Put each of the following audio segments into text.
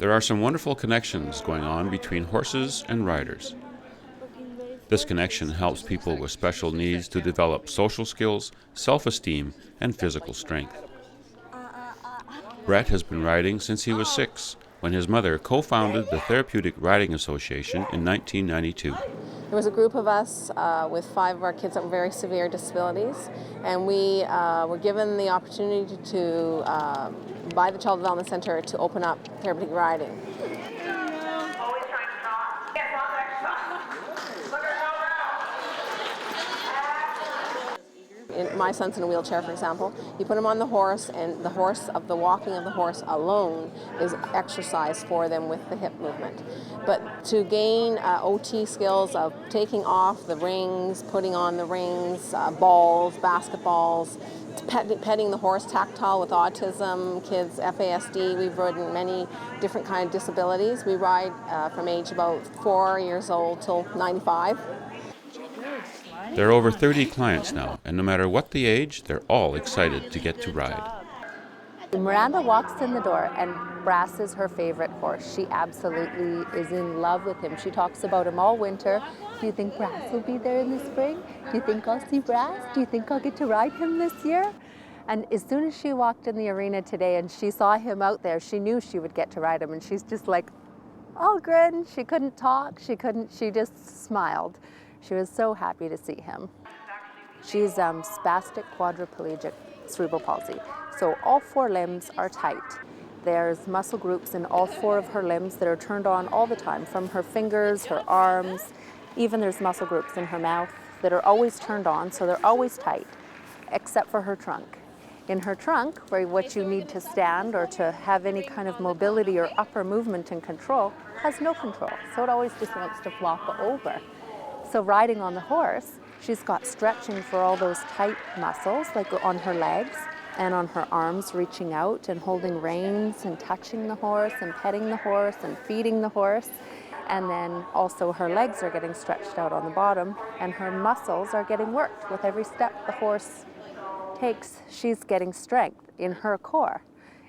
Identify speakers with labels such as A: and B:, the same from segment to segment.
A: There are some wonderful connections going on between horses and riders. This connection helps people with special needs to develop social skills, self-esteem, and physical strength. Brett has been riding since he was 6, when his mother co-founded the Therapeutic Riding Association in 1992.
B: There was a group of us with 5 of our kids that were very severe disabilities, and we were given the opportunity to, by the Child Development Center, to open up therapeutic riding. My son's in a wheelchair, for example. You put him on the horse, and the walking of the horse alone is exercise for them with the hip movement. But to gain OT skills of taking off the rings, putting on the rings, balls, basketballs, petting the horse, tactile with autism, kids, FASD, we've ridden many different kind of disabilities. We ride from age about 4 years old till 95.
A: There are over 30 clients now, and no matter what the age, they're all excited to get to ride.
C: Miranda walks in the door, and Brass is her favorite horse. She absolutely is in love with him. She talks about him all winter. Do you think Brass will be there in the spring? Do you think I'll see Brass? Do you think I'll get to ride him this year? And as soon as she walked in the arena today and she saw him out there, she knew she would get to ride him, and she's just like, all grin. She couldn't talk. She just smiled. She was so happy to see him. She's spastic quadriplegic cerebral palsy. So all 4 limbs are tight. There's muscle groups in all 4 of her limbs that are turned on all the time, from her fingers, her arms. Even there's muscle groups in her mouth that are always turned on, so they're always tight, except for her trunk. In her trunk, where what you need to stand or to have any kind of mobility or upper movement and control, has no control. So it always just wants to flop over. So riding on the horse, she's got stretching for all those tight muscles, like on her legs and on her arms, reaching out and holding reins and touching the horse and petting the horse and feeding the horse. And then also her legs are getting stretched out on the bottom, and her muscles are getting worked. With every step the horse takes, she's getting strength in her core.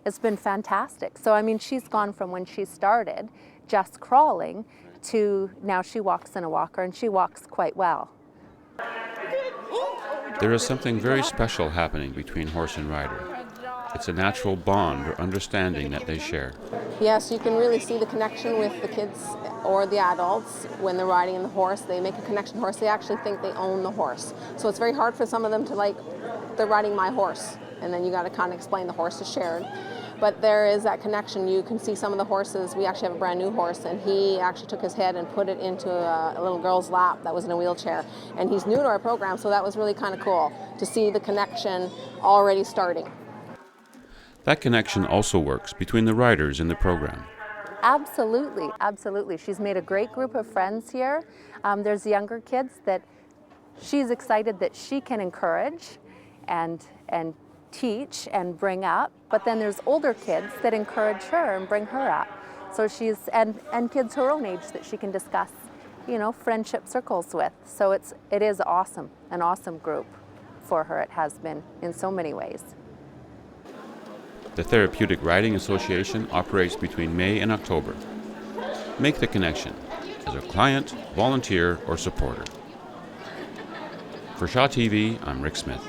C: It's been fantastic. So I mean, she's gone from when she started just crawling to now she walks in a walker, and she walks quite well.
A: There is something very special happening between horse and rider. It's a natural bond or understanding that they share.
B: Yes, you can really see the connection with the kids or the adults when they're riding in the horse. They make a connection to the horse. They actually think they own the horse. So it's very hard for some of them to they're riding my horse, and then you got to kind of explain the horse is shared. But there is that connection. You can see some of the horses. We actually have a brand new horse, and he actually took his head and put it into a little girl's lap that was in a wheelchair. And he's new to our program, so that was really kind of cool to see the connection already starting.
A: That connection also works between the riders in the program.
C: Absolutely, absolutely. She's made a great group of friends here. There's younger kids that she's excited that she can encourage and teach and bring up, but then there's older kids that encourage her and bring her up. So she's, and kids her own age that she can discuss, friendship circles with. So it is awesome, an awesome group for her. It has been in so many ways.
A: The Therapeutic Riding Association operates between May and October. Make the connection as a client, volunteer, or supporter. For Shaw TV, I'm Rick Smith.